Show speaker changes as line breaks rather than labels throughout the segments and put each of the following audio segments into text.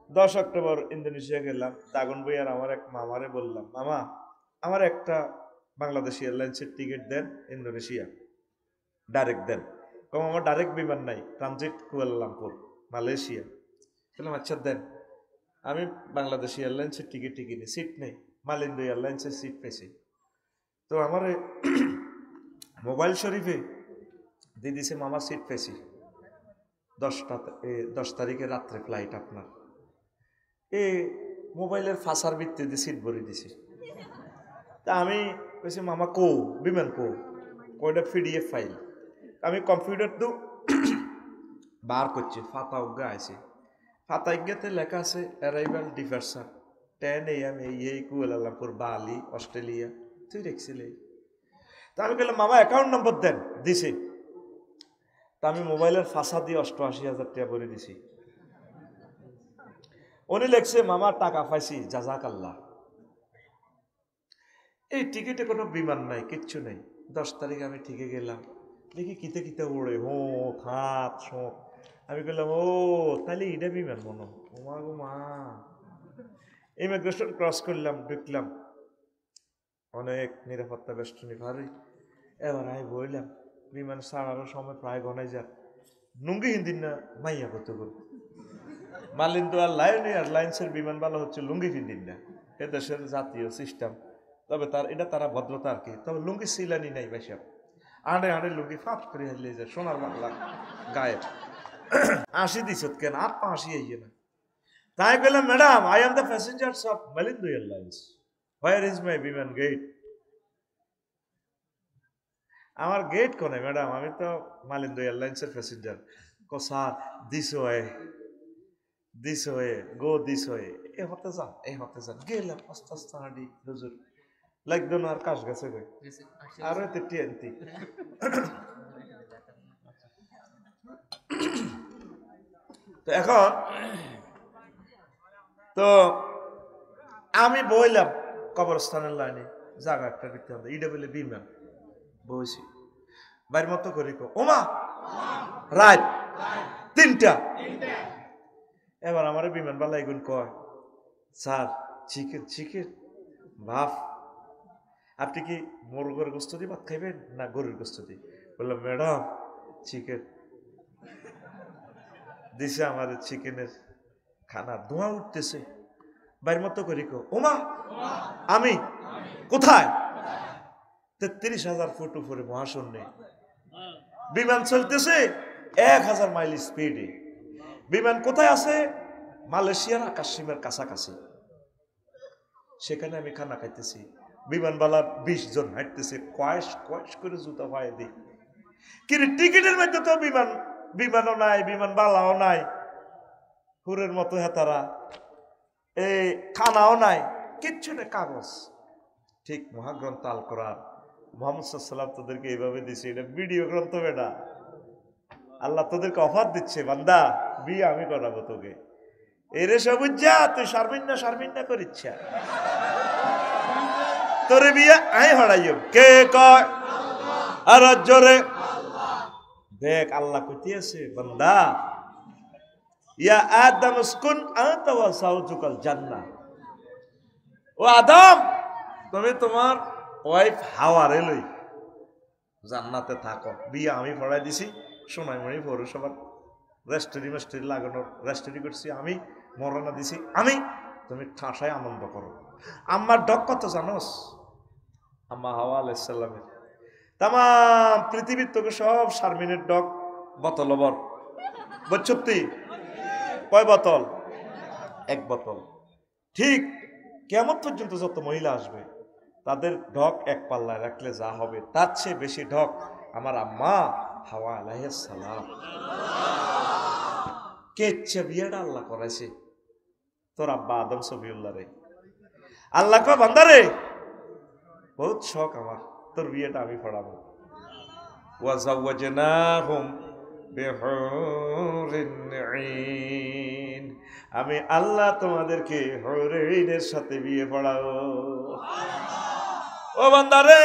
10 October Indonesia গেলাম। দাগন বই আর আমার এক মামারে বললাম, মামা আমার একটা বাংলাদেশ এয়ারলাইন্সের টিকিট দেন, ইন্দোনেশিয়া ডাইরেক্ট দেন। কম আমার ডাইরেক্ট বিমান নাই, ট্রানজিট কুয়ালালামপুর মালয়েশিয়া। বললাম আচ্ছা দেন। আমি বাংলাদেশ এয়ারলাইন্সের টিকিট কিনি, সিট নেই। মালিন্দো এয়ারলাইন্সের সিট পেয়েছি। তো আমার মোবাইল শরীফে দিয়ে দিছে, মামা সিট পেয়েছি, 10 তারিখে রাত্রে ফ্লাইট আপনার। মোবাইলের ফাঁসার ভিত্তিতে সিট ভরে দিছি। তা আমি কইছি, মামা কো বিমান কয়টা পিডিএফ ফাইল। আমি কম্পিউটার তো বার করছি, ফাতা উগা আছে। ফাতা ইজ্ঞাতে লেখা আছে অ্যারাইভাল ডিপার্চার 10 AM এই কুয়ালালামপুর বালি অস্ট্রেলিয়া। তুই দেখছিলি? তা আমি বললাম মামা অ্যাকাউন্ট নম্বর দেন, দিছি। তা আমি মোবাইলের ফাঁসা দিয়ে 88,000 টাকা ভরে দিছি। উনি লেখছে, মামা টাকা পাইছি জাজাকাল্লাহ। এই টিকিটে কোনো বিমান নাই, কিচ্ছু নেই। 10 তারিখ আমি ঠিকে গেলাম, দেখি কিতে কিতে উড়ে, হো থাক শোক। আমি বললাম ও তাহলে এটা বিমান মনে, ওমা গো মা। ইমিগ্রেশন ক্রস করলাম, ঢুকলাম, অনেক নিরাপত্তা বেষ্টনী ভারী। এবার আমি বললাম, বিমান ছাড়ারও সময় প্রায় গনাই যাক, নুঙ্গি হিন্দিন না মাইয়া কত গো। মালিন্দো আর লায়ন এয়ারলাইন্সের বিমান ভালো হচ্ছে লুঙ্গি হিন্দিন না, এ দেশের জাতীয় সিস্টেম। তবে তারা ভদ্রতা আর কি। তবে লুঙ্গি সিলানি নাই বেশি, আড়ে আড়ে লুঙ্গি ফাঁস করে হারলে যায় সোনার বাংলা গায়েব। আসি দিস কেন আপা আসি এই না। তাই বললাম, madam I am the passengers of Malindo airlines, where is my বিমান গেট। আমার গেট কোনে ম্যাডাম, আমি তো মালিন্দো এয়ারলাইন্সের passenger. Sir this way go this way, এ হতে যান গেলাম আস্তে আস্তে হাঁটি। হুজুর লাগতো না আর কাশ গেছে গে আরো এতে টিএনটি। তো এখন তো আমি বইলাম কবরস্থানের লাইনে, জায়গা একটা দেখতে হবে, ইডে বলে বিমান বইছি। বাইর মতো করি ওমা রাত 3টা। এবার আমার বিমান বালা এগুন কয়, স্যার চিকেন ভাফ, আপনি কি মুরগের গোস্ত দিয়ে ভাত খাইবেন না গরুর গোস্ত দিয়ে? বললাম ম্যাডাম চিকেন দিছে। আমার চিকেনের খানা ধোঁয়া উঠতেছে। বাইর মতো করি ওমা আমি কোথায়? 33,000 ফুট উপরে মহাশূন্যে বিমান চলতেছে 1,000 মাইল স্পিডে। বিমান কোথায় আছে? মালয়েশিয়ার আকাশ সীমার কাছাকাছি। সেখানে আমি খানা খাইতেছি, বিমানবালার 20 জন হাঁটতেছে, কয়েস কয়েস করে জুতা পায়ে দিই। কিন্তু টিকিটের মধ্যে তো বিমানও নাই, বিমান বালাও নাই, হুরের মতো হেতারা, এই খানাও নাই, কিচ্ছু নেই, কাগজ। ঠিক মহাগ্রন্থ আল কোরআন মুহাম্মদ সাল্লাল্লাহু তোদেরকে এইভাবে দিছে, এটা ভিডিও গ্রন্থ বেটা। আল্লাহ তোদেরকে অফার দিচ্ছে, বান্দা বিয়ে আমি করাবো তোকে। এরে সবুজ যা তুই শারমিন্না করিচ্ছা, তোরে বিয়ে আই হড়াইও কে কয় আর জোরে দেখ। আল্লাহ কইতে আছে, বান্দা ইয়া আদম উসকুন আনতা ওয়া যাওজুকাল জান্নাহ, ও আদম তুমি তোমার ওয়াইফ হাওয়ারে লই জান্নাতে থাকো। বিয়ে আমি পড়াই দিছি, সোনাইমণি পৌরসভার রেস্টুরি লাগানোর রেস্টুরি করছি আমি, মরনা দিছি আমি, তুমি ঠাসায় আনন্দ করো। আম্মার ডক কত জানোস? আম্মা হাওয়া আলাইসাল্লামের তাম পৃথিবীর তোকে সব শারমিনের ডক বোতল বর বচ্ছত্তি কয় বোতল? 1 বোতল। ঠিক কেমন পর্যন্ত যত মহিলা আসবে তাদের ঢক 1 পাল্লায় রাখলে যা হবে তার চেয়ে বেশি ঢক আমার আম্মা হাওয়া আলাইহিস সালাম। কে বিয়েটা আল্লাহ করাইছে? তোর আব্বা আদম সফিউল্লাহ রে। আল্লাহ কয় বান্দা রে, বহুত শখ আমার, তোর বিয়েটা আমি পড়াবো। ওয়া যাওয়াজনাহুম বিহুরিন ঈন, আমি আল্লাহ তোমাদেরকে হরিণের সাথে বিয়ে পড়াবো। ও বান্দারে,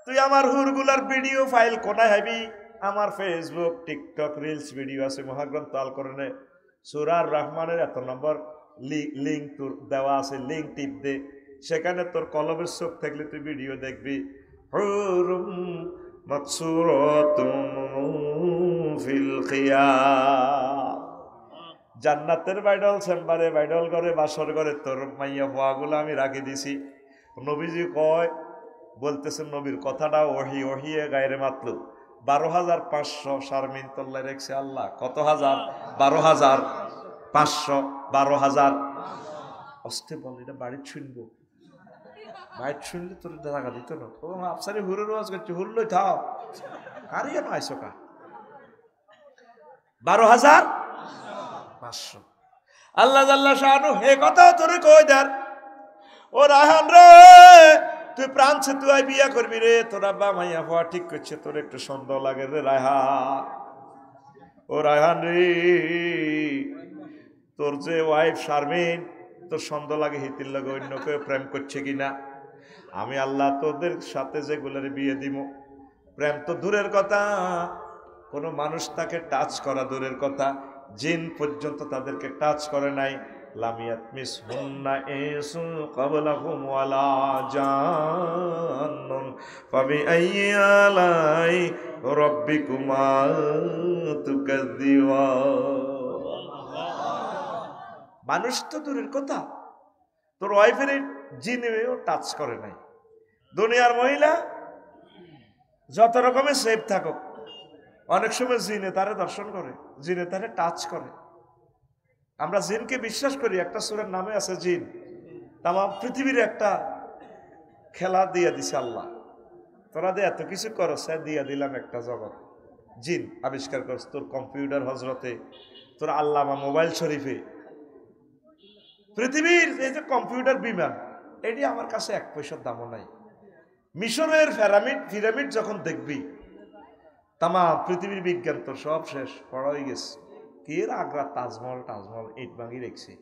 তুই আমার হুরগুলার ভিডিও ফাইল কোথায় হাবি? আমার ফেসবুক টিকটক রিলস ভিডিও আছে মহাগ্রন্থ আল কোরআনে, সূরা রহমানের 1 নম্বর লিঙ্ক তোর দেওয়া আছে, লিঙ্ক টিপ দে, সেখানে তোর কলমের চোখ থাকলে তুই ভিডিও দেখবি। হুরুম মাকসুরাতুম ফিল খিয়াম, জান্নাতের বাইডল চেম্বারে, বাইডল ঘরে, বাসর ঘরে তোর মাইয়া হওয়াগুলো আমি রাখি দিছি। নবীজি কয়, বলতেছেন নবীর কথাটা ওহিয়ে গায়রে মাতলু, 12,500 শারমিন তল্লায় রেখছে আল্লাহ। কত হাজার? 12,500। 12,000 অস্তে বল, এটা বাড়ির শুনবো, বাড়ির শুনলে তোর জায়গা দিত না। ও আফসারি হুরের ওয়াজ করছে, হুরলই থাও, কারিয়ে পাইছো কা? 12,500। আল্লাহ জাল্লা শানু হে কথা তোরে কই দেন, ও রায়হান রে, তুই প্রাণ সে তুই বিয়া করবি রে, তোর আব্বা মাইয়া হওয়া ঠিক করছে, তোর একটু সন্দেহ লাগে রে রায়হান। ও রায়হান রে, তোর যে ওয়াইফ শারমিন, তোর সন্দেহ লাগে হিতির লাগে অন্য কেউ প্রেম করছে কিনা। আমি আল্লাহ তোদের সাথে যেগুলোর বিয়ে দিব, প্রেম তো দূরের কথা, কোনো মানুষ তাকে টাচ করা দূরের কথা, জিন পর্যন্ত তাদেরকে টাচ করে নাই। লামিয়াত মিসহুন্না ইনসু ক্বাবলাহুম ওয়ালা জান্নুন ফাবিআইয়ি আলাই রাব্বিকুমা তুকাযযিবান। মানুষ তো দূরের কথা, তোর ওয়াইফের জিনেও টাচ করে নাই। দুনিয়ার মহিলা যত রকমের সেফ থাকুক, অনেক সময় জিনে তারে দর্শন করে, জিনে তারে টাচ করে। আমরা জিনকে বিশ্বাস করি, একটা সূরার নামে আছে জিন। তাম পৃথিবীর একটা খেলা দিয়ে দিছে আল্লাহ, তোরা দিয়ে এত কিছু করছ, দিয়ে দিলাম একটা জগৎ, জিন আবিষ্কার করছ। তোর কম্পিউটার হজরতে, তোর আল্লামা মোবাইল শরীফে, পৃথিবীর এই যে কম্পিউটার বিমান, এটি আমার কাছে 1 পয়সার দামও নাই। মিশরের পিরামিড যখন দেখবি, তামা পৃথিবীর বিজ্ঞান তোর সব শেষ, পড়া হয়ে গেছে। কি আগ্রা তাজমহল ইট ভাঙি রেখছে।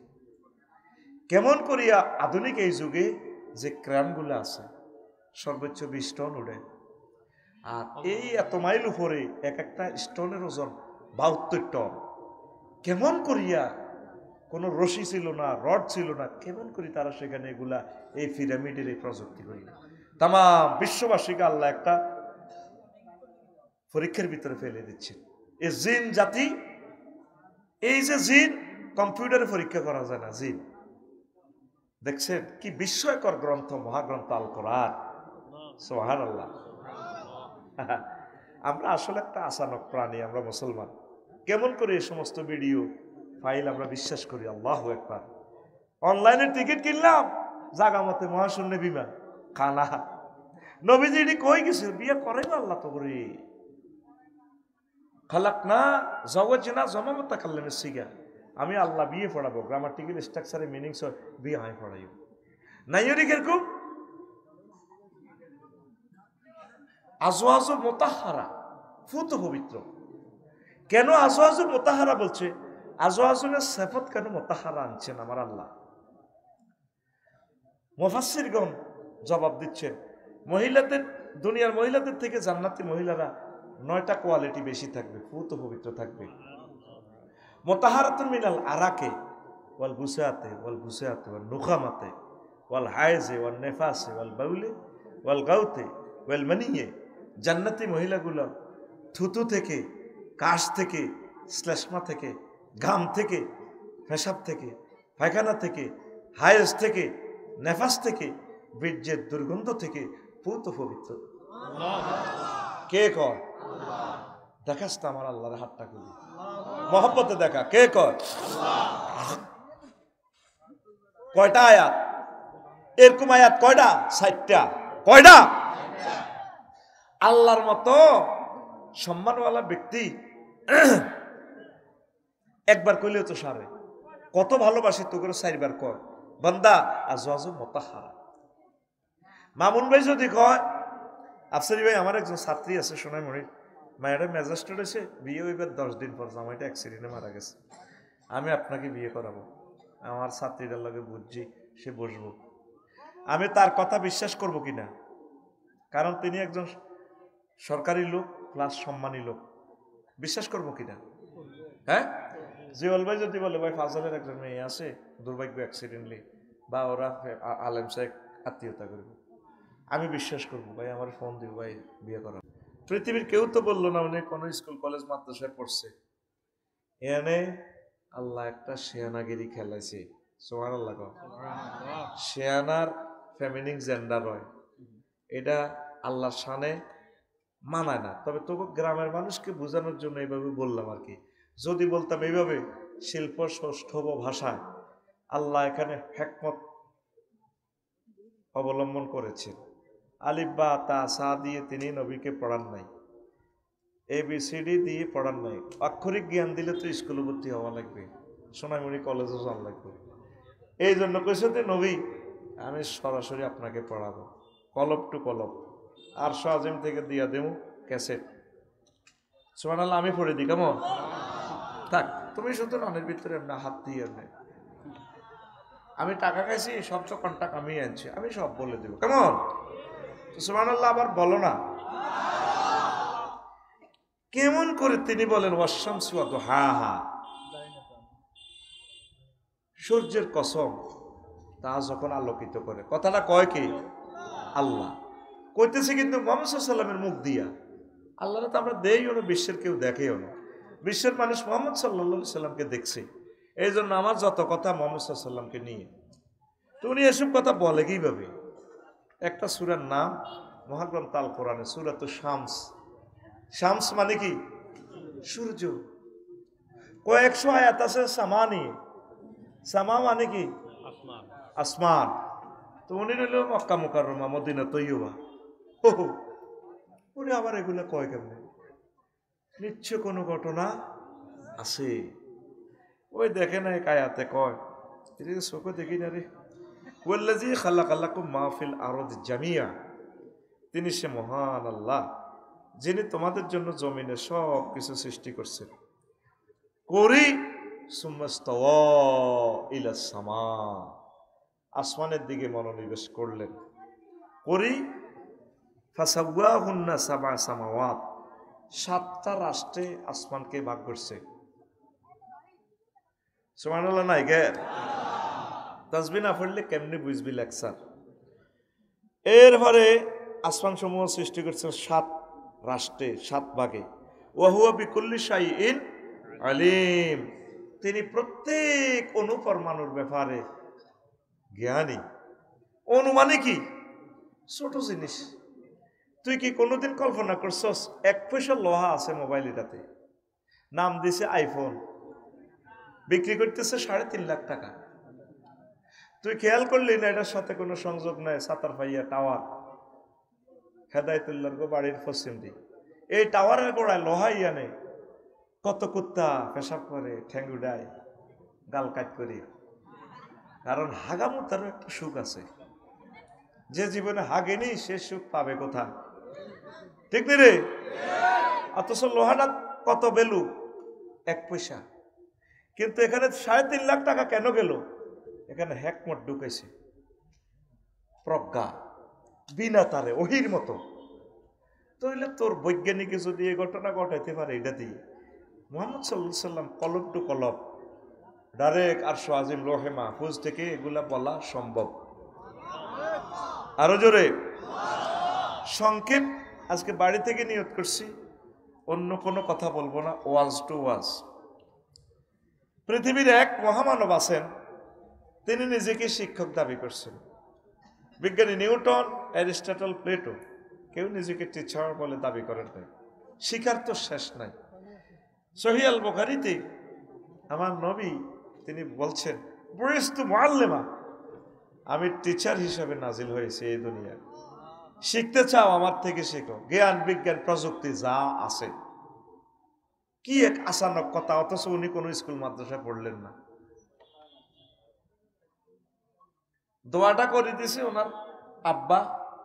কেমন করিয়া আধুনিক এই যুগে যে ক্রানগুলো আছে, সর্বোচ্চ 20 টন উঠে, আর এই এত মাইল উপরে এক একটা স্টোনের ওজন 72 টন। কেমন করিয়া, কোনো রশি ছিল না, রড ছিল না, কেমন করি তারা সেখানে এগুলা এই পিরামিডের এই প্রযুক্তি করি। তামাম বিশ্ববাসীকে আল্লাহ একটা পরীক্ষার ভিতরে ফেলে দিচ্ছে। এই জিন জাতি, এই যে জিন, কম্পিউটারে পরীক্ষা করা যায় না জিন। দেখছেন কি বিস্ময়কর গ্রন্থ, মহাগ্রন্থ আল কোরআন, সুবহানাল্লাহ। আমরা আসলে একটা আচানক প্রাণী, আমরা মুসলমান। কেমন করে এই সমস্ত ভিডিও ফাইল আমরা বিশ্বাস করি? আল্লাহু আকবার। অনলাইনে টিকিট কিনলাম, জাগা মতে মহাশূন্য বিমান, খানা। নবীজি এটি কই গেছে, বিয়ে করে না আল্লাহ তো করে। খালাকনা যাওয়াজনা জামামাতা কাল্লামে সিগা, আমি আল্লাহ বিয়ে পড়াবো, গ্রামাটিক্যাল স্ট্রাকচারে মিনিংস বিয়ে আমি পড়াইব নাইরি কিরকম আজওয়াজু মুতাহহারা, ফুত পবিত্র। কেন আজওয়াজু মুতাহহারা বলছে? আজওয়াজুনের সিফাত কেন মুতাহহারা আনছেন আমার আল্লাহ? মুফাসসিরগণ জবাব দিচ্ছেন, মহিলাদের, দুনিয়ার মহিলাদের থেকে জান্নাতি মহিলারা 9টা কোয়ালিটি বেশি থাকবে, পুত পবিত্র থাকবে। মুতাহহারাতুন মিনাল আরাকে ওয়াল বুসাতে ওয়াল নুখামাতে ওয়াল হায়জে ওয়াল নেফাসে ওয়াল বাউলে ওয়াল গাউতে ওয়াল মানিয়ে। জান্নাতি মহিলাগুলো থুতু থেকে, কাশ থেকে, শ্লেষ্মা থেকে, ঘাম থেকে, পেশাব থেকে, পায়খানা থেকে, হায়েজ থেকে, নেফাস থেকে, বীর্যের দুর্গন্ধ থেকে পুত পবিত্র। কে কর? দেখাস তো আমার আল্লাহর হাতটা করি, মহব্বতে দেখা। কে কর? কয়টা আয়াত? এরকম আয়াত কয়টা? 60টা। কয়টা? আল্লাহর মতো সম্মানওয়ালা ব্যক্তি একবার কইলেও তো সারে। কত ভালোবাসি তো করে 4বার কর বান্দা আজওয়াজু মুতাহহারা। মামুন ভাই যদি কয়, আফসারি ভাই আমার একজন ছাত্রী আছে সোনাইমুড়ির, মায়েরা ম্যাজিস্ট্রেট হয়েছে, বিয়ে হইবার 10 দিন পর জামাইটা অ্যাক্সিডেন্টে মারা গেছে, আমি আপনাকে বিয়ে করাবো। আমার ছাত্রীটার লগে বুঝছি, সে বসবো। আমি তার কথা বিশ্বাস করব কিনা? কারণ তিনি একজন সরকারি লোক প্লাস সম্মানী লোক, বিশ্বাস করবো কিনা? হ্যাঁ, জিওল ভাই যদি বলে ভাই ফাজলের একজন মেয়ে আছে দুর্ভাগ্য অ্যাক্সিডেন্টলি বা ওরা আলেম সাহেব আত্মীয়তা করবে, আমি বিশ্বাস করবো ভাই আমার ফোন দিব ভাই বিয়ে করা। পৃথিবীর কেউ তো বললো না উনি কোনো স্কুল কলেজ মাদ্রাসায় পড়ছে। এখানে আল্লাহ একটা শেয়ানাগিরি খেলাইছে। সুবহানাল্লাহ। শেয়ানার ফেমিনিন জেন্ডার হয়, এটা আল্লাহর শানে মানায় না। তবে তবু গ্রামের মানুষকে বোঝানোর জন্য এইভাবে বললাম আর কি। যদি বলতাম এইভাবে শিল্প সৌষ্ঠব ভাষায়, আল্লাহ এখানে হিকমত অবলম্বন করেছেন। আলিফ বা তা সা দিয়ে তিনি নবীকে পড়ান নাই, ABCD দিয়ে পড়ান নাই। অক্ষরিক জ্ঞান দিলে তো স্কুলে ভর্তি হওয়া লাগবে, সোনামণি কলেজে যাওয়া লাগবে। এই জন্য কইছে যে নবী আমি সরাসরি আপনাকে পড়াবো, কলব টু কলব। আর আজিম থেকে দিয়া দেব ক্যাসেট। সুবহানাল্লাহ, আমি পড়ে দিই কেমন থাক, তুমি শুধু রানের ভিতরে এমনি হাত দিয়ে এমনি, আমি টাকা খাইছি সব তো কন্টাক্ট আমি আনছি, আমি সব বলে দেবো কেমন। সুবহানাল্লাহ আবার বলো না কেমন করে তিনি বলেন ওয়াশামসি ওয়া দুহাহা, সূর্যের কসম তা যখন আলোকিত করে। কথাটা কয় কি আল্লাহ কইতেছে, কিন্তু মুহাম্মদ সাল্লাল্লাহু আলাইহি ওয়াসাল্লামের মুখ দিয়া। আল্লাহরে তো আমরা দেইও না, বিশ্বের কেউ দেখেও না। বিশ্বের মানুষ মুহাম্মদ সাল্লাল্লাহু আলাইহি ওয়াসাল্লামকে দেখছে, এই জন্য আমার যত কথা মুহাম্মদ সাল্লাল্লাহু আলাইহি ওয়াসাল্লামকে নিয়ে। তো উনি এসব কথা বলে কিভাবে? একটা সূরার নাম মহাগ্রন্থ আল কোরআনে সূরাতুশ শামস। শামস মানে কি সূর্য। কয়েকশো আয়াত আছে সামা নিয়ে। সামা মানে কি আসমান। তো উনি রইল মক্কা মুকাররমা মদিনা তৈয়বা। উনি আবার এগুলো কয় কেমনে? নিশ্চয় কোনো ঘটনা আছে। ওই দেখে না এক আয়াতে কয়, এটা চোখে দেখি না রে, ওয়াল্লাযী খালাকালাকুম মা ফিল আরদি জামিয়া, তিনি সে মহান আল্লাহ যিনি তোমাদের জন্য জমিনে সব কিছু সৃষ্টি করছেন। করি সুম্মাস্তাওয়া ইলাস সামা, আসমানের দিকে মনোনিবেশ করলেন। করি ফাসাওয়াহুন্না সাবআ সামাওয়াত, 7টা রাষ্ট্রে আসমানকে ভাগ করছে। সুবহানাল্লাহ নাই কে তাসবিহ না পড়লে কেমনে বুঝবি লেকচার। এরপরে আসমান সমূহ সৃষ্টি করছে 7 রাষ্ট্রে 7 ভাগে। ওয়া হুয়া বিকুল্লি শাইইন আলিম, তিনি প্রত্যেক অণু পরমাণুর ব্যাপারে জ্ঞানী। অণু মানে কি? ছোট জিনিস। তুই কি কোনোদিন কল্পনা করছস 1 পয়সা লোহা আছে মোবাইল, এটাতে নাম দিছে আইফোন, বিক্রি করতেছে 3.5 লাখ টাকা। তুই খেয়াল করলি না এটার সাথে কোনো সংযোগ নাই সাতার ফাইয়া টাওয়ার, হেদায়েতুল্লাহর বাড়ির পশ্চিম দিক। এই টাওয়ারের গোড়ায় লোহা ইয়ানে কত কুত্তা পেশাব করে, ঠ্যাং উড়ায়, গাল কাট করি। কারণ হাগামুতারও একটা সুখ আছে, যে জীবনে হাগেনি সে সুখ পাবে কোথায়? ঠিক নি রে? অথচ লোহাটা কত ভ্যালু? 1 পয়সা। কিন্তু এখানে 3.5 লাখ টাকা কেন গেল? এখানে হিকমত ঢুকেছে, প্রজ্ঞা, বিনা তারে ওহির মতো। তাহলে তোর বৈজ্ঞানিকে যদি এই ঘটনা ঘটাইতে পারে, এটা দিয়ে মুহাম্মদ সাল্লাল্লাহু আলাইহি সাল্লাম কলব টু কলব ডাইরেক্ট আরশ আজিম লোহে মাহফুজ থেকে এগুলা বলা সম্ভব। আরো জোরে সংক্ষেপ। আজকে বাড়ি থেকে নিয়ত করছি অন্য কোনো কথা বলবো না, ওয়াজ টু ওয়াজ। পৃথিবীর এক মহামানব আছেন, তিনি নিজেকে শিক্ষক দাবি করছেন। বিজ্ঞানী নিউটন, অ্যারিস্টটল, প্লেটো কেউ নিজেকে টিচার বলে দাবি করেন নাই। শিখার তো শেষ নাই। সহিহ আল বুখারীতে আমার নবী তিনি বলছেন বুইস্তু মুআল্লিমা, আমি টিচার হিসেবে নাজিল হয়েছে এই দুনিয়ায়। শিখতে চাও আমার থেকে শেখো, জ্ঞান বিজ্ঞান প্রযুক্তি যা আছে। কি এক আসানক কথা, অথচ উনি কোন স্কুল মাদ্রাসায় পড়লেন না। দোয়াটা করে দিয়েছে ওনার আব্বা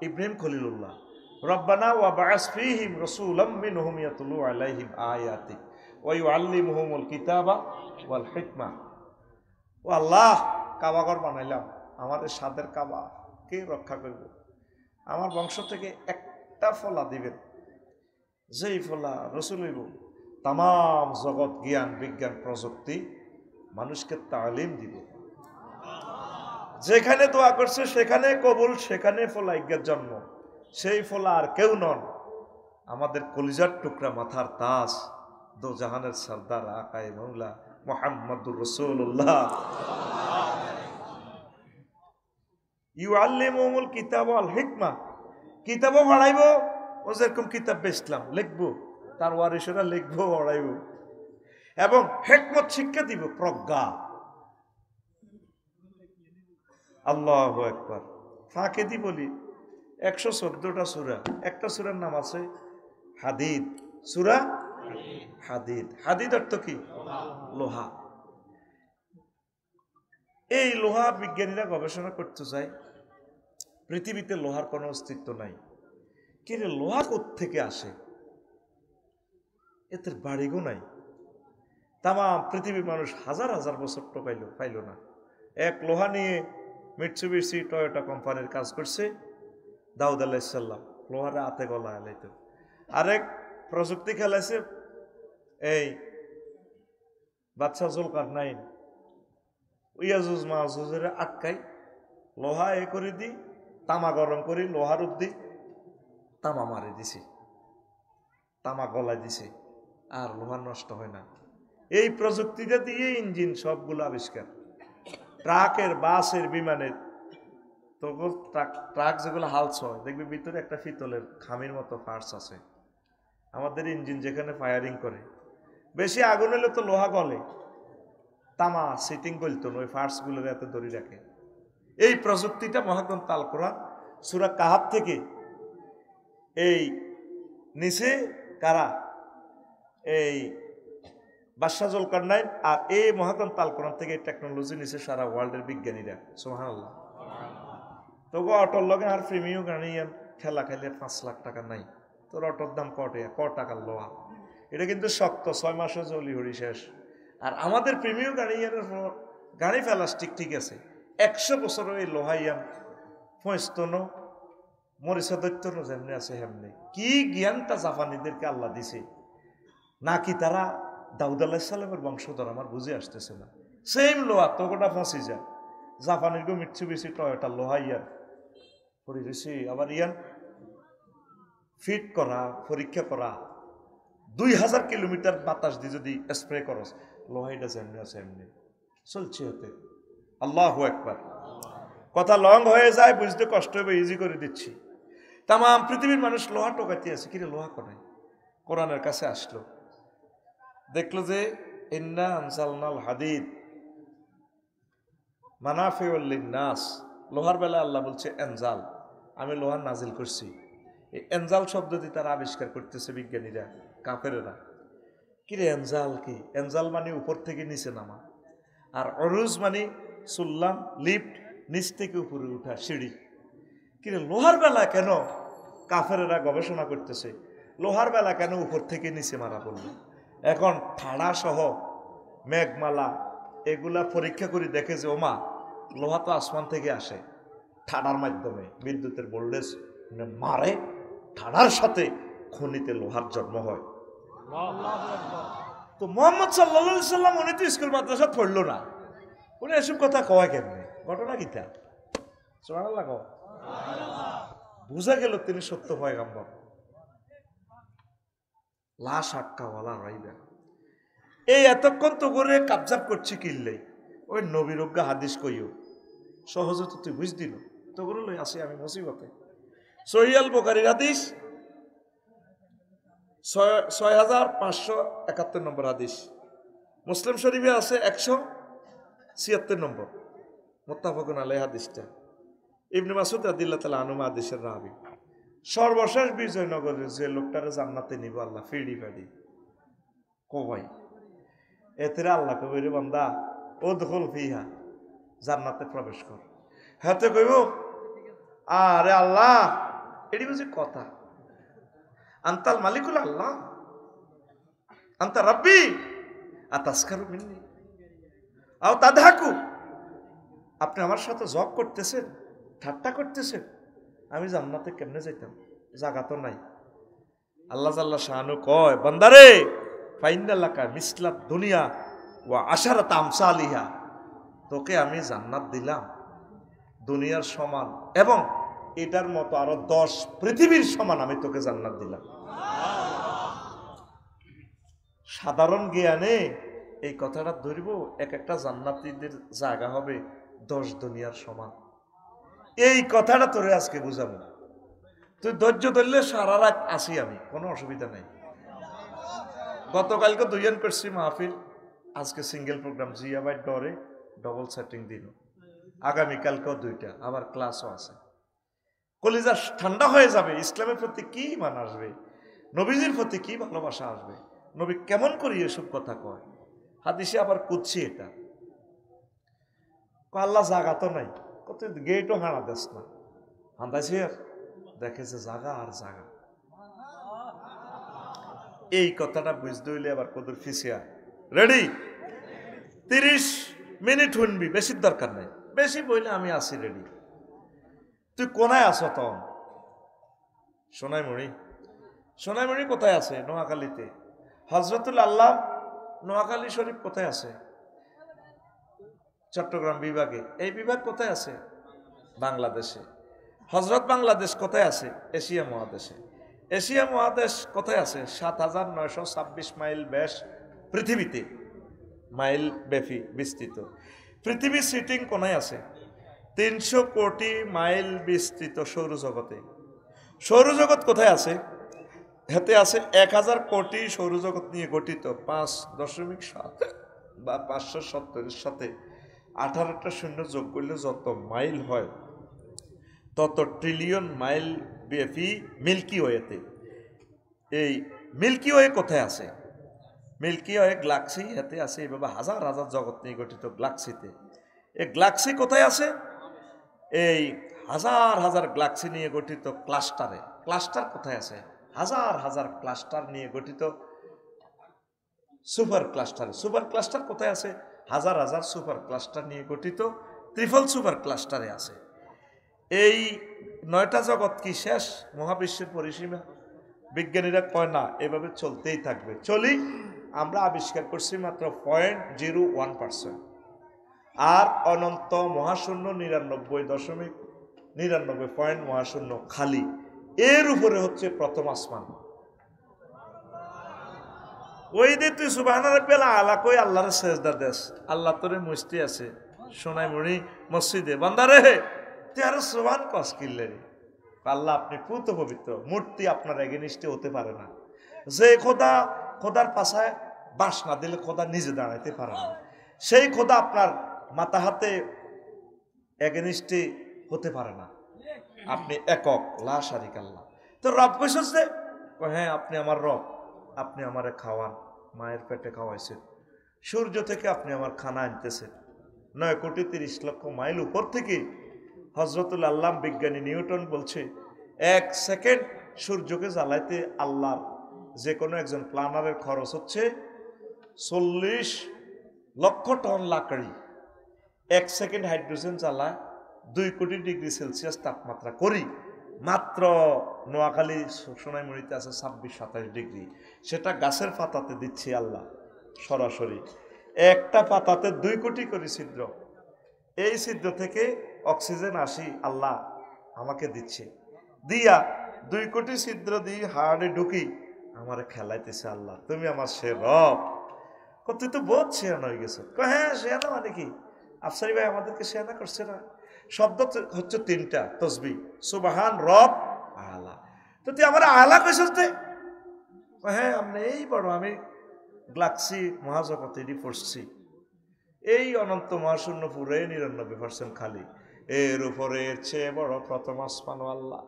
ইব্রাহিম খলিলুল্লাহ, রব্বানা ওয়া বা'আস ফীহিম রাসূলাম মিনহুম ইয়াতলু আলাইহিম আয়াতিক ওয়া ইউআল্লিমুহুমুল কিতাবা ওয়াল হিকমা। ও আল্লাহ, কাবাঘর বানাইলাম, আমাদের সাদের কাবা কে রক্ষা করব? আমার বংশ থেকে একটা ফলা দিবেন, যেই ফলা রসুল হইব, তাম জগৎ জ্ঞান বিজ্ঞান প্রযুক্তি মানুষকে তালিম দিব। যেখানে দোয়া করছে সেখানে কবুল, সেখানে ফলাইজ্ঞার জন্ম। সেই ফলা আর কেউ নন, আমাদের কলিজার টুকরা মাথার তাজ, দো জাহানের সর্দার আকায়ে মৌলা মুহাম্মদুর রাসূলুল্লাহ। ইউআল্লিমুহুমুল কিতাব ওয়াল হিকমা, কিতাবও পড়াইব, ও যেরকম কিতাব বেচলাম লিখবো, তার ওয়ারিসেরা লিখবো, পড়াইব, এবং হিকমত শিক্ষা দিব, প্রজ্ঞা। আল্লাহু আকবার। ফাঁকে দি বলি 114টা সূরা, একটা সূরার নাম আছে হাদিদ, সূরা হাদিদ। হাদিদ অর্থ কি? লোহা। এই লোহা বিজ্ঞানীরা গবেষণা করতে যায়, পৃথিবীতে লোহার কোনো অস্তিত্ব নাই। কিন্তু লোহা কোত্থেকে আসে? এদের বাড়িগো নাই। তাম পৃথিবীর মানুষ হাজার হাজার বছর পাইল না। এক লোহা নিয়ে মিৎসুবিশি টয়োটা কোম্পানির কাজ করছে দাউদ আলাইহিস সালাম, লোহারে হাতে গলা এলাইতো। আরেক প্রযুক্তি খেলাইছে এই বাদশা জুলকারনাইন, ইয়াজুজ মাহুজের আটকাই লোহা এ করে দি, তামা গরম করি, লোহার উদ্দি তামা মারি দিছে, তামা গলায় দিছে, আর লোহা নষ্ট হয় না। এই প্রযুক্তিটা দিয়ে ইঞ্জিন সবগুলো আবিষ্কার। ট্রাকের, বাসের, বিমানের, তো ট্রাক যেগুলো হালস হয় দেখবি ভিতরে একটা পিতলের খামির মতো পার্টস আছে। আমাদের ইঞ্জিন যেখানে ফায়ারিং করে, বেশি আগুন হলে তো লোহা গলে, তামা সিটিং গলতো ওই পার্টস গুলোর এত দড়ি রাখে। এই প্রযুক্তিটা মহাগ্রন্থ আল কোরআন সূরা কাহাফ থেকে এই নিচে কারা, এই বাদশা জুলকারনাইন, আর এই মহাগ্রন্থ আল কোরআন থেকে টেকনোলজি নিচে সারা ওয়ার্ল্ডের বিজ্ঞানীরা। সুবহানাল্লাহ। তবু অটোর লগে আর প্রিমিয়াম গাড়ি খেলা খেলে 5 লাখ টাকা নাই, তোর অটোর দাম ক টাকার লোহা, এটা কিন্তু শক্ত, 6 মাসে জলি হরি শেষ। আর আমাদের প্রিমিয়াম গাড়ি প্লাস্টিক ঠিক আছে, 100 বছর এই লোহা ইয়ান পঁয়স্তনো মরিচা দৈত্যনো যেমনি আছে হেমনি। কি জ্ঞানটা জাপানিদেরকে আল্লাহ দিছে, নাকি তারা দাউদ আলাইহিস সালামের বংশধর, আমার বুঝে আসতেছে না। সেম লোহা তো গোটা ফাঁসি যায়, জাপানের গো মিৎসুবিশি টয়োটা লোহা ইয়ান পরিবেশি, আবার ইয়ান ফিট করা, পরীক্ষা করা, 2000 কিলোমিটার বাতাস দিয়ে যদি স্প্রে করস, লোহাইটা যেমনি আছে এমনি চলছে হতে। আল্লাহু আকবার। কথা লং হয়ে যায়, বুঝতে কষ্ট হবে, ইজি করে দিচ্ছি। তাম পৃথিবীর মানুষ লোহা টোকাতে আছে, কিরে লোহা কোনায়? কোরআনের কাছে আসলো, দেখলো যে ইন্না আনজালনাল হাদিদ মানাফিউল লিন্নাস, লোহার বেলা আল্লাহ বলছে এনজাল, আমি লোহার নাজিল করছি। এই এনজাল শব্দটি তারা আবিষ্কার করতেছে বিজ্ঞানীরা, কাফেরেরা। কিরে এনজাল কি? এনজাল মানে উপর থেকে নিচে নামা, আর অরুজ মানে সুল্লাম, লিফট, নিচ থেকে উপরে উঠা, সিঁড়ি। কিরে লোহার বেলা কেন? কাফেরেরা গবেষণা করতেছে লোহার বেলা কেন উপর থেকে নিচে মারা পড়লো। এখন ঠাড়া সহ মেঘমালা এগুলা পরীক্ষা করে দেখে যে ওমা, লোহা তো আসমান থেকে আসে, ঠাড়ার মাধ্যমে বিদ্যুতের ভোল্টেজ মারে, ঠাড়ার সাথে খনিতে লোহার জন্ম হয়। তো মুহাম্মদ সাল্লাল্লাহু আলাইহি সাল্লাম উনি তো স্কুল মাদ্রাসা পড়লো না, উনি এসব কথা কয় কেমনে? ঘটনা কিতা? সুবহানাল্লাহ। বুঝা গেল তিনি সত্য পয়গম্বর। লাশ আক্কাওয়ালা রাইবা। এই এতক্ষণ তো করে কাবজাব করছি কিনলেই ওই নবীর অজ্ঞা হাদিস কইও সহজে তো তুই বুঝ দিল, তো করে লই আসি আমি মুসিবতে। সহিহ আল বুখারীর হাদিস 6571 নম্বর হাদিস, মুসলিম শরীফে আছে 176 নম্বর, মুত্তাফাকুন আলাইহি হাদিসটা। ইবনে মাসউদ রাদিয়াল্লাহু তাআলা আনহু হাদিসের রাবী। সর্বশেষ বিজয়নগরের যে লোকটারে জান্নাতে নিব আল্লাহ ফিড়ি ফাড়ি কবাই, এতে আল্লাহ কবে রে বান্দা ও দখল ফিহা, জান্নাতে প্রবেশ কর। হাতে কইব আরে আল্লাহ, এটি বুঝি কথা? আনতাল মালিকুল আল্লাহ, আনতা রাব্বি আতাসকারু মিন্নি আও তাদহাকু, আপনি আমার সাথে জব করতেছেন, ঠাট্টা করতেছেন, আমি জান্নাতে কেমনে যাইতাম? জায়গা তো নাই। আল্লাহ জাল্লা শানু কয় বান্দারে ফাইন্নাল্লাকা মিসলাত দুনিয়া ওয়া আশারাত আমসালিহা, তোকে আমি জান্নাত দিলাম দুনিয়ার সমান, এবং এটার মতো আরো 10 পৃথিবীর সমান আমি তোকে জান্নাত দিলাম। সাধারণ জ্ঞানে এই কথাটা ধরব, এক একটা জান্নাতীদের জায়গা হবে 10 দুনিয়ার সমান। এই কথাটা তোরে আজকে বুঝাবো। তুই ধৈর্য ধরলে সারা রাত আসি আমি, কোনো অসুবিধা নেই। গতকালকে 2 জন করছি মাহফিল, আজকে সিঙ্গেল প্রোগ্রাম, জিয়াবাই ডরে ডবল সেটিং দিন, আগামীকালকেও 2টা, আবার ক্লাসও আছে। কলিজা ঠান্ডা হয়ে যাবে, ইসলামের প্রতি কি ইমান আসবে, নবীজির প্রতি কি ভালোবাসা আসবে, নবী কেমন করি এসব কথা কয়। হাদিসে আবার কুচ্ছি এটা, আল্লাহ জাগা তো নাই, কত গেটও হানা দেস না, হান্দাইছে আর দেখে যে জাগা আর জাগা। এই কথাটা বুঝতে হইলে আবার কদর ফিসিয়া রেডি। 30 মিনিট শুনবি, বেশি দরকার নাই, বেশি বইলে আমি আসি রেডি। তুই কোনায় আছো তখন? সোনাইমুড়ি। সোনাইমুড়ি কোথায় আছে? নোয়াখালীতে। হজরতুল আল্লাহ নোয়াখালী শরীফ কোথায় আছে? চট্টগ্রাম বিভাগে। এই বিভাগ কোথায় আছে? বাংলাদেশে। হজরত বাংলাদেশ কোথায় আছে? এশিয়া মহাদেশে। এশিয়া মহাদেশ কোথায় আছে? 7926 মাইল ব্যাস পৃথিবীতে, মাইল ব্যাপী বিস্তৃত। পৃথিবী সিটিং কোনায় আছে? 300 কোটি মাইল বিস্তৃত সৌরজগতে। সৌরজগৎ কোথায় আছে? হাতে আছে 1000 কোটি সৌরজগৎ নিয়ে গঠিত। 5.7 বা 570 সাথে 18টা শূন্য যোগ করলে যত মাইল হয় তত ট্রিলিয়ন মাইল ব্যাপী মিল্কি ওয়েতে। এই মিল্কি ওয়ে কোথায় আছে? মিল্কি ওয়ে গ্যালাক্সি হাতে আছে, এভাবে হাজার হাজার জগৎ নিয়ে গঠিত গ্যালাক্সিতে। এই গ্যালাক্সি কোথায় আছে? এই হাজার হাজার গ্যালাক্সি নিয়ে গঠিত ক্লাস্টারে। ক্লাস্টার কোথায় আছে? হাজার হাজার ক্লাস্টার নিয়ে গঠিত সুপার ক্লাস্টারে। সুপার ক্লাস্টার কোথায় আছে? হাজার হাজার সুপার ক্লাস্টার নিয়ে গঠিত ট্রিপল সুপার ক্লাস্টারে আছে। এই 9টা জগৎ কি শেষ? মহাবিশ্বের পরিসীমা? বিজ্ঞানীরা কয় না, এভাবে চলতেই থাকবে। চলি, আমরা আবিষ্কার করছি মাত্র 0.01%, আর অনন্ত মহাশূন্য 99.99 পয়েন্ট মহাশূন্য খালি। এর উপরে হচ্ছে প্রথম আসমান। ওই যে তুই সুবহানাল্লাহ পেলা আলা কই আল্লাহর সেজদা দেশ, আল্লাহ তোরে মুস্তি আছে সোনাইমুড়ি মসজিদে, বান্দারে তুই আরো সুবহান কস কিল্লে রে। আল্লাহ আপনি পুত পবিত্র, মূর্তি আপনার এগেনিস্টে হতে পারে না। যে খোদার পাশায় বাস না দিলে খোদা নিজে দাঁড়াইতে পারে না, সেই খোদা আপনার মাথা হাতে এগেনিস্টে হতে পারে না। আপনি একক, লা শারিকা আল্লাহ। তো রব কইছস যে, হ্যাঁ আপনি আমার রব, আপনি আমারে খাওয়ান, মায়ের পেটে খাওয়াইছেন, সূর্য থেকে আপনি আমার খানা আনতেছেন 9,30,00,000 মাইল উপর থেকে। হজরতুল আল্লাহ বিজ্ঞানী নিউটন বলছে 1 সেকেন্ড সূর্যকে জ্বালাইতে আল্লাহর যে কোনো একজন প্ল্যানারের খরচ হচ্ছে 40 লক্ষ টন লাকড়ি। 1 সেকেন্ড হাইড্রোজেন জ্বালায় 2 কোটি ডিগ্রি সেলসিয়াস তাপমাত্রা করি। মাত্র নোয়াখালী সোনাইমুড়িতে আছে 26-27 ডিগ্রি। সেটা গাছের পাতাতে দিচ্ছি আল্লাহ সরাসরি। একটা পাতাতে 2 কোটি করে ছিদ্র, এই ছিদ্র থেকে অক্সিজেন আসি আল্লাহ আমাকে দিচ্ছে, দিয়া 2 কোটি ছিদ্র দিয়ে হাড়ে ঢুকি আমারে খেলাইতেছে আল্লাহ। তুমি আমার সে রব। তুই তো বহুত শেয়ানা হয়ে গেছো। হ্যাঁ শেয়ানা মানে কি? আফসারি ভাই আমাদেরকে শেয়ানা করছে না। শব্দ হচ্ছে 3টা তসবিহ, সুবহান, রব, আলা। তো তুই আমার আলা কইছস তে? হ্যাঁ আপনি এই বড়, আমি গ্যালাক্সি মহাজগতে এটি পড়ছি, এই অনন্ত মহাশূন্য পুরে 99% খালি, এর উপরে এর চেয়ে বড় প্রথম আসমান আল্লাহ।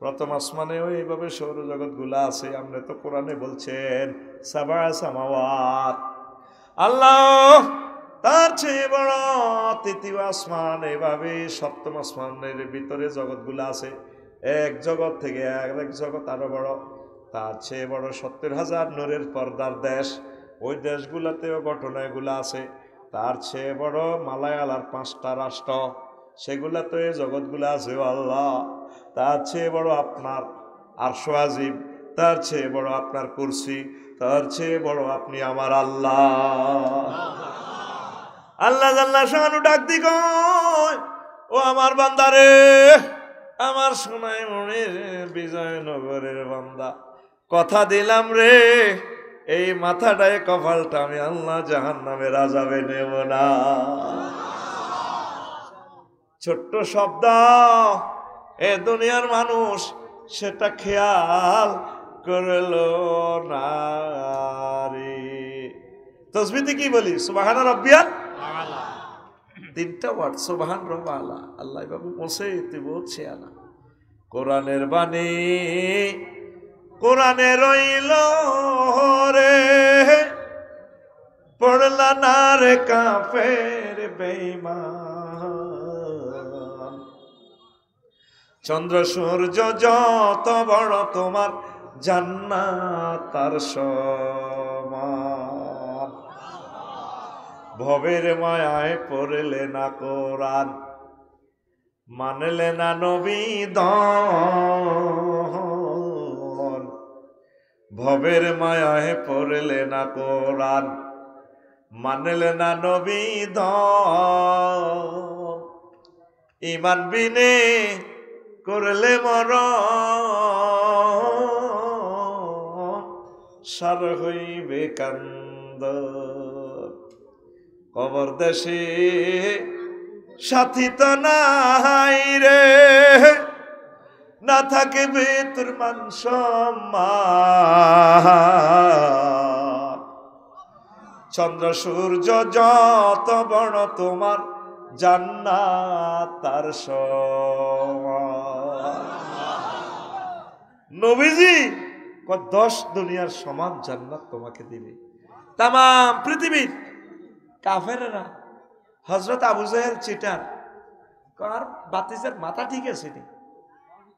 প্রথম আসমানেও এইভাবে সৌরজগৎ গুলা আছে। আপনি তো কোরআনে বলছেন সাবা সামাওয়াত, আল্লাহ তার চেয়ে বড় 3য় আসমান, এভাবে 7ম আসমানের ভিতরে জগৎগুলা আছে। এক জগৎ থেকে এক জগৎ আরো বড়, তার চেয়ে বড় 70,000 নূরের পর্দার দেশ, ওই দেশগুলাতেও ঘটনা এগুলা আছে। তার চেয়ে বড় মালায়ালার 5টা রাষ্ট্র, সেগুলাতে জগৎগুলা আছে আল্লাহ। তার চেয়ে বড় আপনার আরশ আজিম, তার চেয়ে বড় আপনার কুরসি, তার চেয়ে বড় আপনি আমার আল্লাহ। আল্লাহ জাল্লা শানু ডাক দি কয়, ও আমার বান্দারে, আমার সোনাই মনির বিজয়নগরের বান্দা, কথা দিলাম রে, এই মাথাটায় কপালটা আমি আল্লাহ জাহান্নামের আযাবে নেব না। ছোট্ট শব্দ, এ দুনিয়ার মানুষ সেটা খেয়াল করলো না রে। তাসবিহতে কি বলি? সুবহান রাব্বিয়াল আলা। তিনটা ওয়ার্ড, সুবহান রাব্বিয়াল আলা। আল্লাহ বাবু মোসে তুই বলছে আলা। কোরআনের বাণী কোরআনে রইল রে, পড়লা না রে কাফের বেঈমান। চন্দ্র সূর্য যত বড় তোমার জান্নাত তার সমান। ভবের মায়ায় পড়লে না কোরআন, মানলে না নবী দন। ভবের মায়ায় পড়লে না কোরআন, মানলে না নবী দন। ঈমান বিনে করলে মরণ, সার হইবে কান্দ। কবর দেশে সাথী তো নাই রে, না থাকবে তোর মান সম্মান। চন্দ্র সূর্য যত বড় তোমার জান্নাত তার সমান। নবীজি 10 দুনিয়ার সমান জান্নাত তোমাকে দিবে। তাম পৃথিবীর কাফেরেরা হযরত আবু জাহেল চিটার কার বাতিজার মাথা ঠিক আছে নি,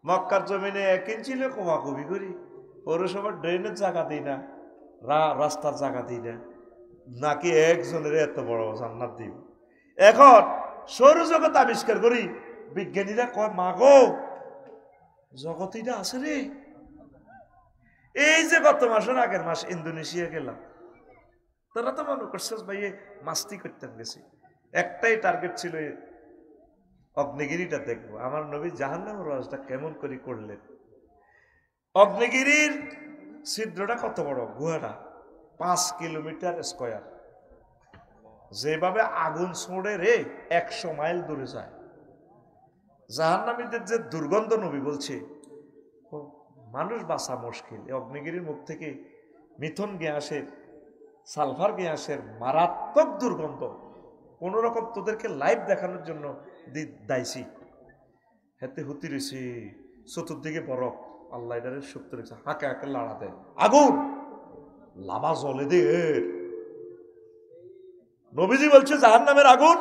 মক্কার জমিনে 1 ইঞ্চি কমাকবি করি, পৌরসভার ড্রেনের জায়গা দিই না, রাস্তার জায়গা দিই না, নাকি একজনের এত বড় জান্নাত দিব। এখন সৌরজগৎ আবিষ্কার করি, বিজ্ঞানীরা কয় মাগো জগতিটা আছে রে। এই যে গত মাসের আগের মাস ইন্দোনেশিয়া গেলাম, তারা তো মনে করছিস ভাই মাস্তি করতে গেছি, একটাই টার্গেট ছিল অগ্নিগিরিটা দেখবো। আমার নবী জাহান্নামের ওয়াজটা কেমন করে করলেন। অগ্নিগিরির ছিদ্রটা কত বড়, গুহাটা 5 কিলোমিটার স্কয়ার। যেভাবে আগুন ছোড়ে রে 100 মাইল দূরে যায়। জাহান্নামীদের যে দুর্গন্ধ, নবী বলছে মানুষ বাঁচা মুশকিল। অগ্নিগিরির মুখ থেকে মিথুন গ্যাসের, সালফার গ্যাসের মারাত্মক দুর্গন্ধ। কোন রকম তোদেরকে লাইভ দেখানোর জন্য দাইছি, হেতে হুতি রয়েছে, চতুর্দিকে বরফ, আল্লাহ এটারে শক্তি রয়েছে, হাঁকে হাঁকে লাড়া দেয়, আগুন লাভা জ্বলে দে। নবীজি বলছে জাহান্নামের আগুন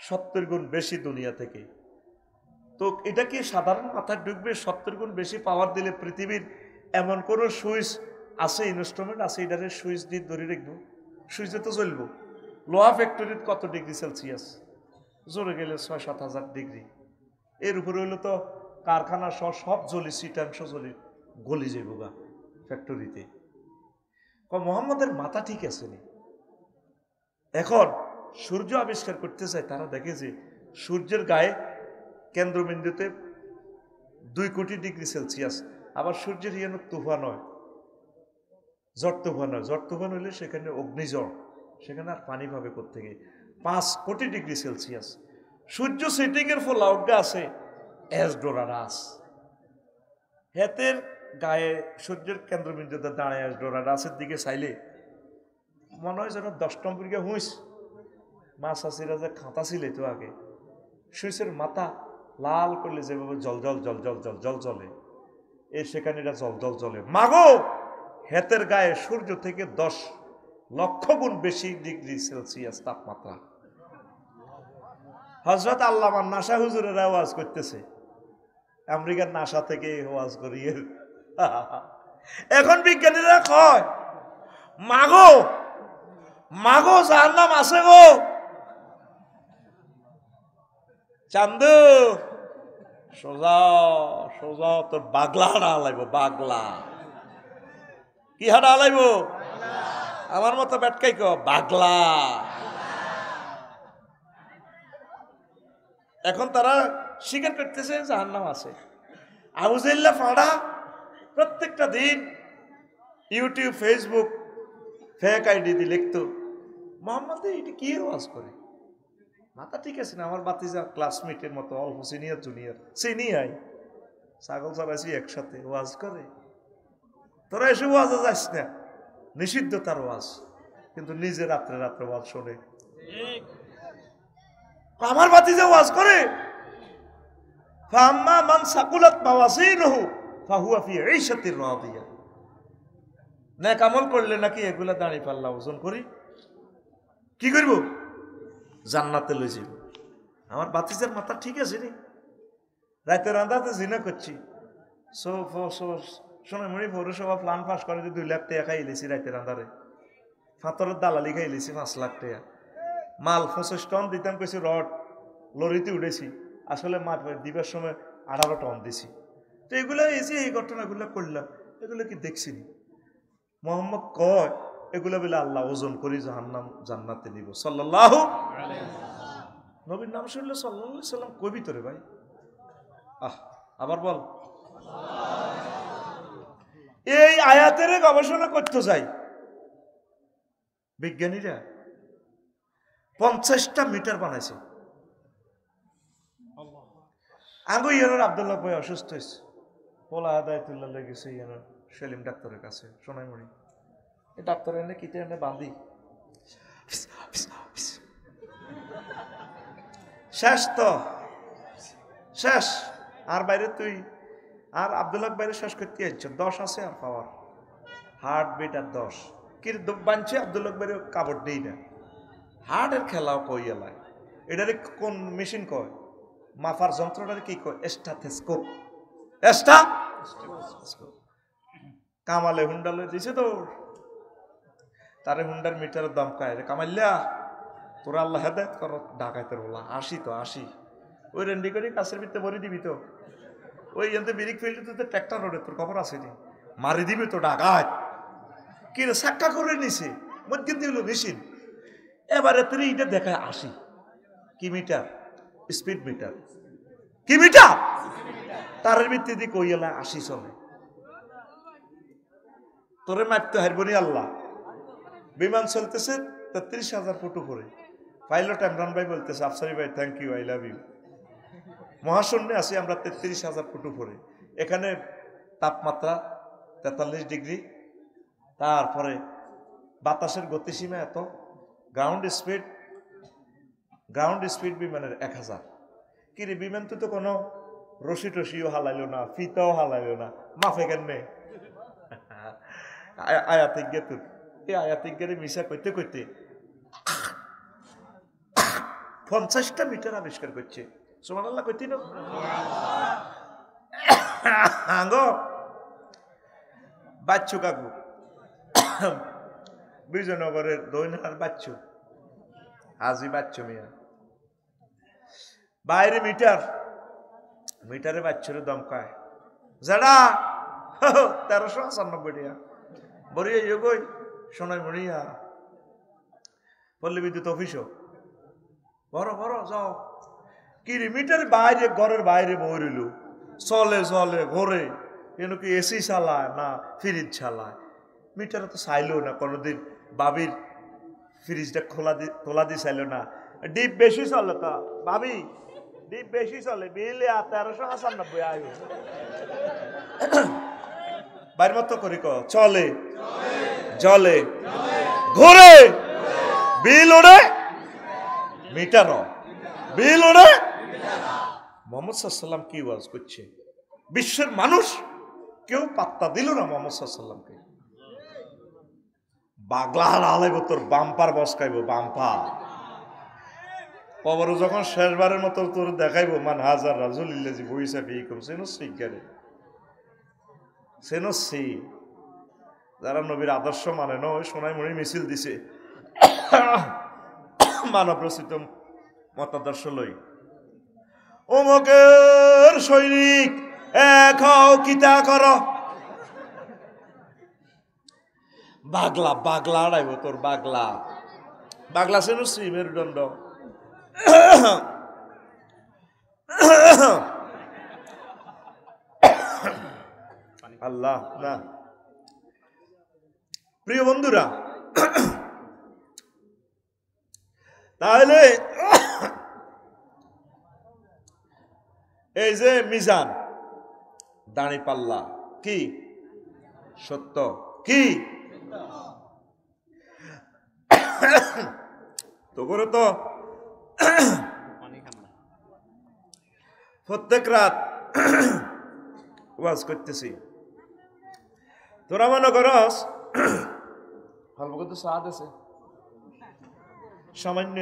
70 গুণ বেশি দুনিয়া থেকে। তো এটা কি সাধারণ মাথায় ঢুকবে? 70 গুণ বেশি পাওয়ার দিলে পৃথিবীর এমন কোন সুইচ আছে, ইনস্ট্রুমেন্ট আছে এটারে সুইচ দিয়ে ধরে রাখবো, সুইচে তো জ্বলবো। লোহা ফ্যাক্টরির কত ডিগ্রি সেলসিয়াস, জোরে গেলে 6-7 হাজার ডিগ্রি। এর উপরে হইলে তো কারখানা সব জ্বলি, সিটাংশ জ্বলি গলি যাইব গা ফ্যাক্টরিতে। মোহাম্মদের মাথা ঠিক আছে নি। এখন সূর্য আবিষ্কার করতে চায়, তারা দেখে যে সূর্যের গায়ে কেন্দ্রবিন্দুতে 2 কোটি ডিগ্রি সেলসিয়াস। আবার সূর্যের ইয়ানো তুফান হয়, ঝড় তুফান হয়। ঝড় তুফান হইলে সেখানে অগ্নিঝড়, সেখানে আর পানি পাবে কোত্থেকে? 5 কোটি ডিগ্রি সেলসিয়াস। সূর্য সেটিং এর ফল আউটটা আছে এসডোরাডাস। হেতের গায়ে সূর্যের কেন্দ্রবিন্দুতে দাঁড়ায় এসডোরাডাসের দিকে চাইলে মনে হয় যেন 10 নম্বর গিয়ে হুঁস মাছ চাষিরা যে খাতা ছিল তো আগে, সুইচের মাথা লাল করলে যেভাবে জল জল জল জল জল জল জ্বলে, সেখানে এটা জল জল জ্বলে। মাগো হেতের গায়ে সূর্য থেকে 10 লক্ষ গুণ বেশি ডিগ্রি সেলসিয়াস তাপমাত্রা। হযরত আল্লামা নাসা হুজুরেরা ওয়াজ করতেছে, আমেরিকার নাসা থেকে ওয়াজ করিয়ে। এখন বিজ্ঞানীরা কয় মাগো মাগো জাহান্নাম আছে গো। চান্দু সোজা সোজা তোর বাগলা হাঁটা হালাইব, বাগলা কি হাঁটা হালাইব? আমার মতো ব্যাটকাই কো বাগলা। এখন তারা স্বীকার করতেছে জাহান্নাম আছে। আবু জাহেল্লা ফাড়া প্রত্যেকটা দিন ইউটিউব ফেসবুক ফেক আইডি দিয়ে লিখতো, মোহাম্মদ এটা কি ওয়াজ করে, মাথা ঠিক আছে না? আমার বাতিজা ক্লাসমেটের মতো অল্প সিনিয়র জুনিয়র সিনিয়র ছাগল চড়াইছি একসাথে, ওয়াজ করে। তোরা এসে ওয়াজে যাস না, নিষিদ্ধ তার ওয়াজ, কিন্তু নিজে রাত্রে রাত্রে ওয়াজ শোনে। আমার বাতিজা ওয়াজ করে, ফাম্মা মান সাকুলাত মাওয়াজিনুহু ফাহুয়া ফি ঈশাতির রাদিয়া। নেক আমল করলে নাকি এগুলা দাঁড়ি পাল্লা ওজন করি কি করব, জান্নাতে লই যাব। আমার বাতিজার মাথা ঠিক আছে রে, রাতে রান্দাতে জিনা করছি, সোনামুড়ি পৌরসভা প্ল্যান পাস করে 2 লাখ টাকা খাই লিছি, রাতে রান্দারে ফাতরের দালালি খাই লিছি 5 লাখ টাকা, মাল 25 টন দিতাম কইছি, রড লরিতে উঠেছি, আসলে মাঠ দিবার সময় 18 টন দিছি। তো এগুলো এই যে এই ঘটনাগুলো করলাম, এগুলো কি দেখছিনি? মোহাম্মদ কয় এগুলো বলে আল্লাহ ওজন করি জাহান্নাম জান্নাতে নিব। সাল্লাল্লাহু আলাইহি ওয়াসাল্লাম, নবীর নাম শুনলে সাল্লাল্লাহু আলাইহি সাল্লাম কই ভিতরে ভাই, আবার বল। এই আয়াতের গবেষণা করতে যাই বিজ্ঞানীরা, 50টা মিটার বানাইছে। আগে ইয়ানোর আব্দুল্লাহ ভাই অসুস্থ হয়েছে, পোলা আদায়তুল্লাহ লেগেছে ইয়ানোর সেলিম ডাক্তারের কাছে সোনাইমুড়ি। এই ডাক্তার এনে কিতে এনে বাঁধি, শেষ তো শেষ, আর বাইরে তুই আর আব্দুল্লাহ বাইরে শেষ করতে যাচ্ছ, 10 আছে আর পাওয়ার হার্ট বিট আর 10 কি বানছে। আব্দুল্লাহ বাইরে কাপড় দেই না, হার্টের খেলাও কই এলায়, এটারে কোন মেশিন কয়, মাফার যন্ত্রটারে কি কয়, স্টাথেস্কোপ। কামালে হুন্ডা লই দিছে তো, তারে হুন্ডার মিটারের দাম কায় রে কামাইলা, তোরা আল্লাহ হেদায়েত কর, ঢাকাইতে বলা 80 তো 80, ওই রেন্ডি করে কাছের ভিতরে ভরে দিবি তো, ওই এনতে বিরিক ফিল্ডে তো ট্র্যাক্টর রোডে, তোর খবর আছে নি, মারি দিবি তো ডাকাত। কি রে সাক্কা করে নিছে মধ্যে দিল মেশিন, এবারে তুই এটা দেখায় 80 কি মিটার, স্পিড মিটার, কি মিটার, তারের ভিত্তিতে কইলা 80 চলে। তোরে মারতে হারবনি আল্লাহ। বিমান চলতেছে 33,000 ফুট উপরে, পাইলট ইমরান ভাই বলতেছে, আফসারি ভাই thank you, I love you. মহাশূন্যে আছি আমরা 33,000 ফুট উপরে, এখানে তাপমাত্রা 43 ডিগ্রি, তারপরে বাতাসের গতিসীমা এত, গ্রাউন্ড স্পিড বিমানের 1000। কি রে বিমান তো কোনো রশি টসিও হালাইলো না, ফিতাও হালাইলো না, মাফে কেন আয়াতিজ্ঞা তোর, এই আয়াতিজ্ঞারে মিশা করতে করতে 50টা মিটার আবিষ্কার করছে। সুবহানাল্লাহ কইতি না গো বাচ্চু কাকু, বিজয়নগরের দৈনার বাচ্চু, হাজি বাচ্চু মিয়া, বাইরে মিটারে বাচ্চুরে দমকায় যারা 1395 টাকা বরিয়া ইয়োগই সোনাই মরিয়া পল্লী বিদ্যুৎ অফিসও বড় বড় যাও। কি রে মিটার বাইরে, ঘরের বাইরে বই রইল, চলে ঘরে, কেন কি এসি চালায় না ফ্রিজ চালায়, মিটারে তো চাইলো না কোনোদিন, বাবির ফ্রিজটা তোলা দিয়ে চাইলো না, ডিপ বেশি চলে তা ভাবি, ডিপ বেশি চলে, বিল 1395 আয়ু বাইর মতো করি চলে জলে ঘুরে, বিল ওড়ে মিটার বিল ওড়ে। মোহাম্মদ সাল্লাল্লাহু কি ওয়াজ করছে, বিশ্বের মানুষ কেউ পাত্তা দিল না মোহাম্মদ সাল্লাল্লাহুকে। বাগলার আলাইব তোর বাম্পার বসকাইব, বাম্পার কবর যখন শেষবারের মতো তোর দেখাইব, মান হাজার রাজুলিল্লাজি বইসা ফিকুম সেনসি গেলে সেনসি, যারা নবীর আদর্শ মানে না, ওই সোনাই মণি মিছিল দিছে মানব রচিত মতাদর্শ লই, অমুকের সৈনিক খাও কিতা কর, বাগলা আড়াইব তোর বাগলা সেনসি মেরুদণ্ড। আল্লাহ না। প্রিয় বন্ধুরা, তাহলে এই যে মিজান, দাঁড়ি পাল্লা কি সত্য, কি তো করে তো প্রত্যেক রাত ওয়াজ করতেছি। তোরা মনে করস অল্প কত স্বাদ আছে, সামান্য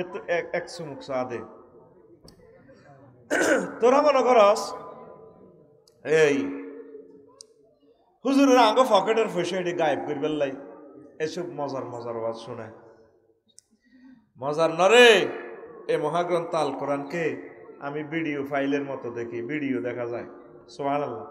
এক চুমুক স্বাদে। তোরা মনে করস এই হুজুরের আঙ্গ পকেটের পয়সা এটি গায়েব করে ফেললাই, এসব মজার মজার ওয়াজ শুনে। মজার নরে, এ মহাগ্রন্থ আল কোরআনকে আমি ভিডিও ফাইলের মতো দেখি, ভিডিও দেখা যায়। সুবহানাল্লাহ।